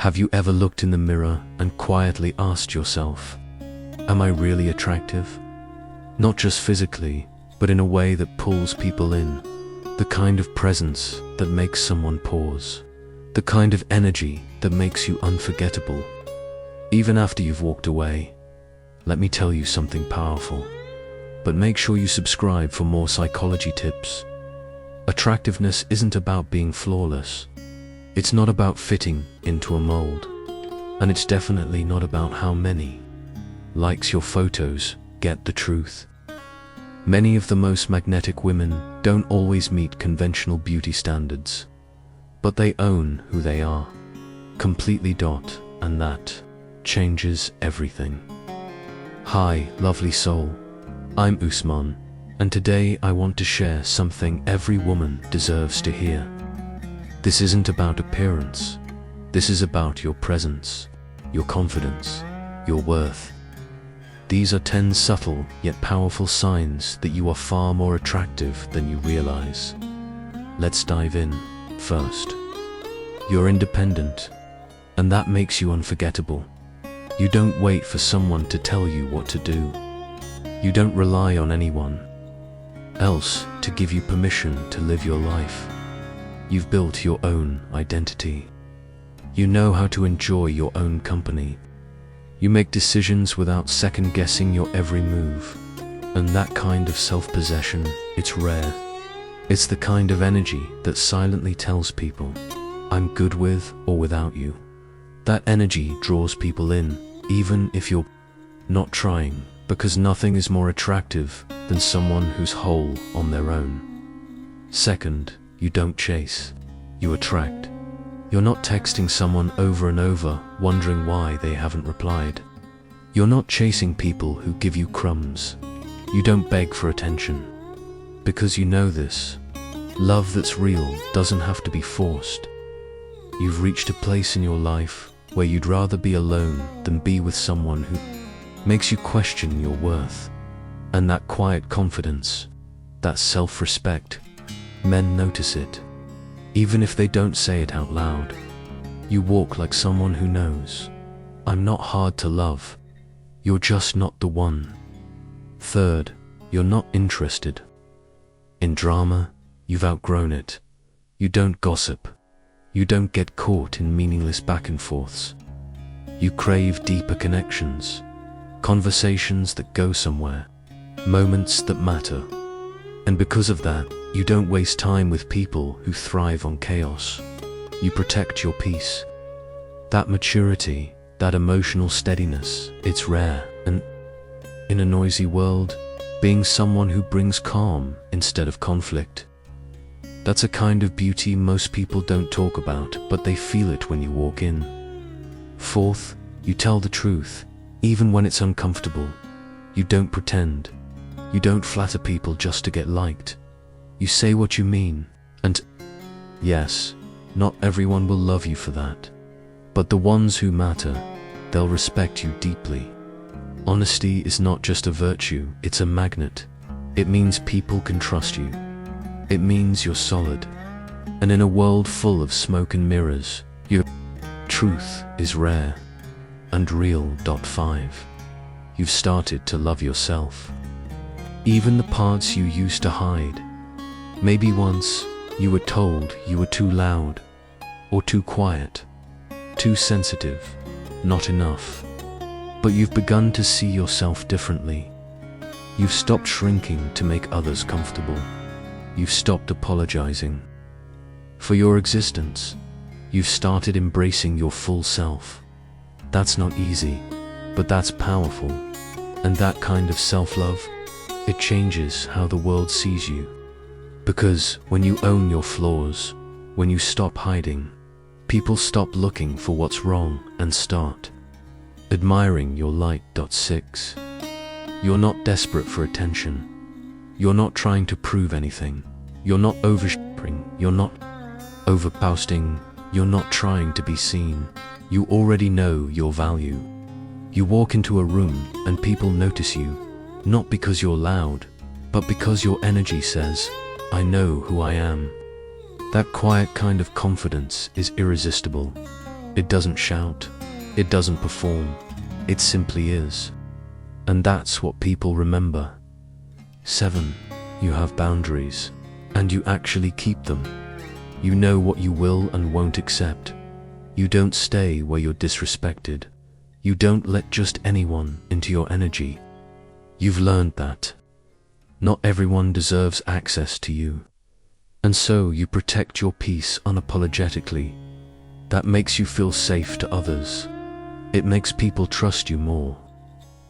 Have you ever looked in the mirror and quietly asked yourself, am I really attractive? Not just physically, but in a way that pulls people in. The kind of presence that makes someone pause. The kind of energy that makes you unforgettable. Even after you've walked away. Let me tell you something powerful. But make sure you subscribe for more psychology tips. Attractiveness isn't about being flawless. It's not about fitting into a mold. And it's definitely not about how many likes your photos get. The truth. Many of the most magnetic women don't always meet conventional beauty standards. But they own who they are. Completely. And that changes everything. Hi, lovely soul. I'm Usman, and today I want to share something every woman deserves to hear. This isn't about appearance. This is about your presence, your confidence, your worth. These are 10 subtle yet powerful signs that you are far more attractive than you realize. Let's dive in. First, you're independent, and that makes you unforgettable. You don't wait for someone to tell you what to do. You don't rely on anyone else to give you permission to live your life. You've built your own identity. You know how to enjoy your own company. You make decisions without second-guessing your every move. And that kind of self-possession, it's rare. It's the kind of energy that silently tells people, I'm good with or without you. That energy draws people in, even if you're not trying, because nothing is more attractive than someone who's whole on their own. Second, you don't chase, you attract. You're not texting someone over and over, wondering why they haven't replied. You're not chasing people who give you crumbs. You don't beg for attention. Because you know this. Love that's real doesn't have to be forced. You've reached a place in your life where you'd rather be alone than be with someone who makes you question your worth. And that quiet confidence, that self-respect, men notice it. Even if they don't say it out loud. You walk like someone who knows. I'm not hard to love. You're just not the one. Third, you're not interested in drama. You've outgrown it. You don't gossip. You don't get caught in meaningless back and forths. You crave deeper connections. Conversations that go somewhere. Moments that matter. And because of that, you don't waste time with people who thrive on chaos. You protect your peace. That maturity, that emotional steadiness, it's rare. And in a noisy world, being someone who brings calm instead of conflict. That's a kind of beauty most people don't talk about, but they feel it when you walk in. Fourth, you tell the truth, even when it's uncomfortable. You don't pretend. You don't flatter people just to get liked. You say what you mean. And yes, not everyone will love you for that. But the ones who matter, they'll respect you deeply. Honesty is not just a virtue, it's a magnet. It means people can trust you. It means you're solid. And in a world full of smoke and mirrors, your truth is rare and real. 5. You've started to love yourself. Even the parts you used to hide. Maybe once you were told you were too loud, or too quiet, too sensitive, not enough. But you've begun to see yourself differently. You've stopped shrinking to make others comfortable. You've stopped apologizing for your existence. You've started embracing your full self. That's not easy, but that's powerful. And that kind of self-love, it changes how the world sees you. Because when you own your flaws, when you stop hiding, people stop looking for what's wrong and start admiring your light. 6. You're not desperate for attention. You're not trying to prove anything. You're not oversharing. You're not overposting. You're not trying to be seen. You already know your value. You walk into a room and people notice you, not because you're loud, but because your energy says, I know who I am. That quiet kind of confidence is irresistible. It doesn't shout. It doesn't perform. It simply is. And that's what people remember. 7. You have boundaries, and you actually keep them. You know what you will and won't accept. You don't stay where you're disrespected. You don't let just anyone into your energy. You've learned that. Not everyone deserves access to you. And so you protect your peace unapologetically. That makes you feel safe to others. It makes people trust you more.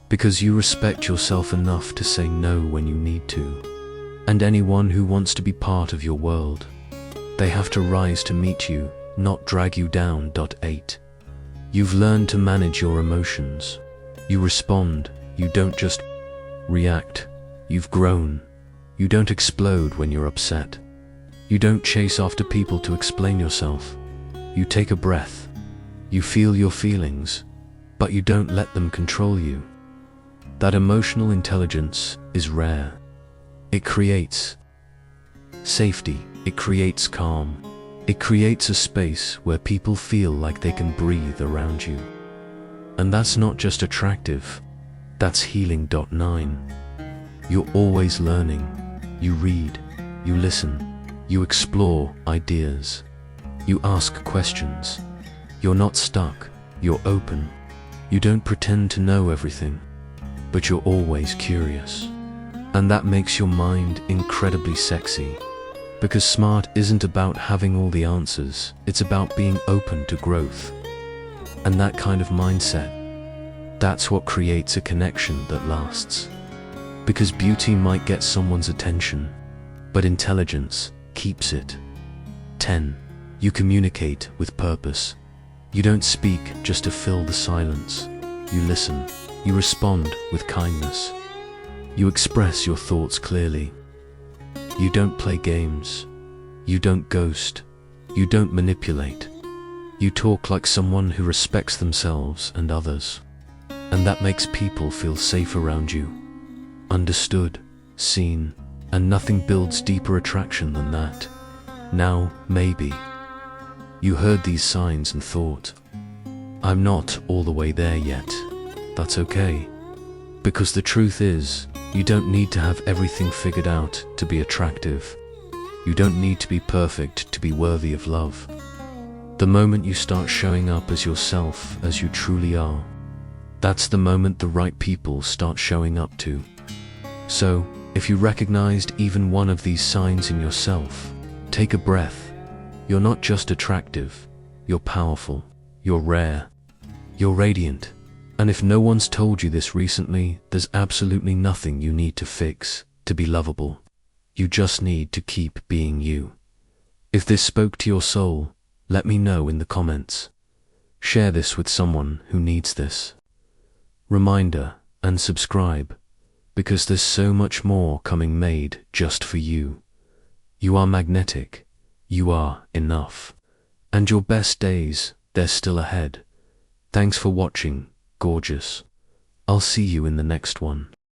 Because you respect yourself enough to say no when you need to. And anyone who wants to be part of your world, they have to rise to meet you, not drag you down. 8. You've learned to manage your emotions. You respond. You don't just react. You've grown. You don't explode when you're upset. You don't chase after people to explain yourself. You take a breath. You feel your feelings, but you don't let them control you. That emotional intelligence is rare. It creates safety. It creates calm. It creates a space where people feel like they can breathe around you. And that's not just attractive, that's healing. 9. You're always learning. You read, you listen, you explore ideas, you ask questions. You're not stuck, you're open. You don't pretend to know everything, but you're always curious. And that makes your mind incredibly sexy. Because smart isn't about having all the answers, it's about being open to growth. And that kind of mindset, that's what creates a connection that lasts. Because beauty might get someone's attention, but intelligence keeps it. 10. You communicate with purpose. You don't speak just to fill the silence. You listen. You respond with kindness. You express your thoughts clearly. You don't play games. You don't ghost. You don't manipulate. You talk like someone who respects themselves and others. And that makes people feel safe around you. Understood, seen, and nothing builds deeper attraction than that. Now, maybe you heard these signs and thought, I'm not all the way there yet. That's okay. Because the truth is, you don't need to have everything figured out to be attractive. You don't need to be perfect to be worthy of love. The moment you start showing up as yourself, as you truly are, that's the moment the right people start showing up too. So, if you recognized even one of these signs in yourself, take a breath. You're not just attractive, you're powerful, you're rare, you're radiant. And if no one's told you this recently, there's absolutely nothing you need to fix to be lovable. You just need to keep being you. If this spoke to your soul, let me know in the comments. Share this with someone who needs this. Reminder, and subscribe, because there's so much more coming made just for you. You are magnetic. You are enough. And your best days, they're still ahead. Thanks for watching. Gorgeous. I'll see you in the next one.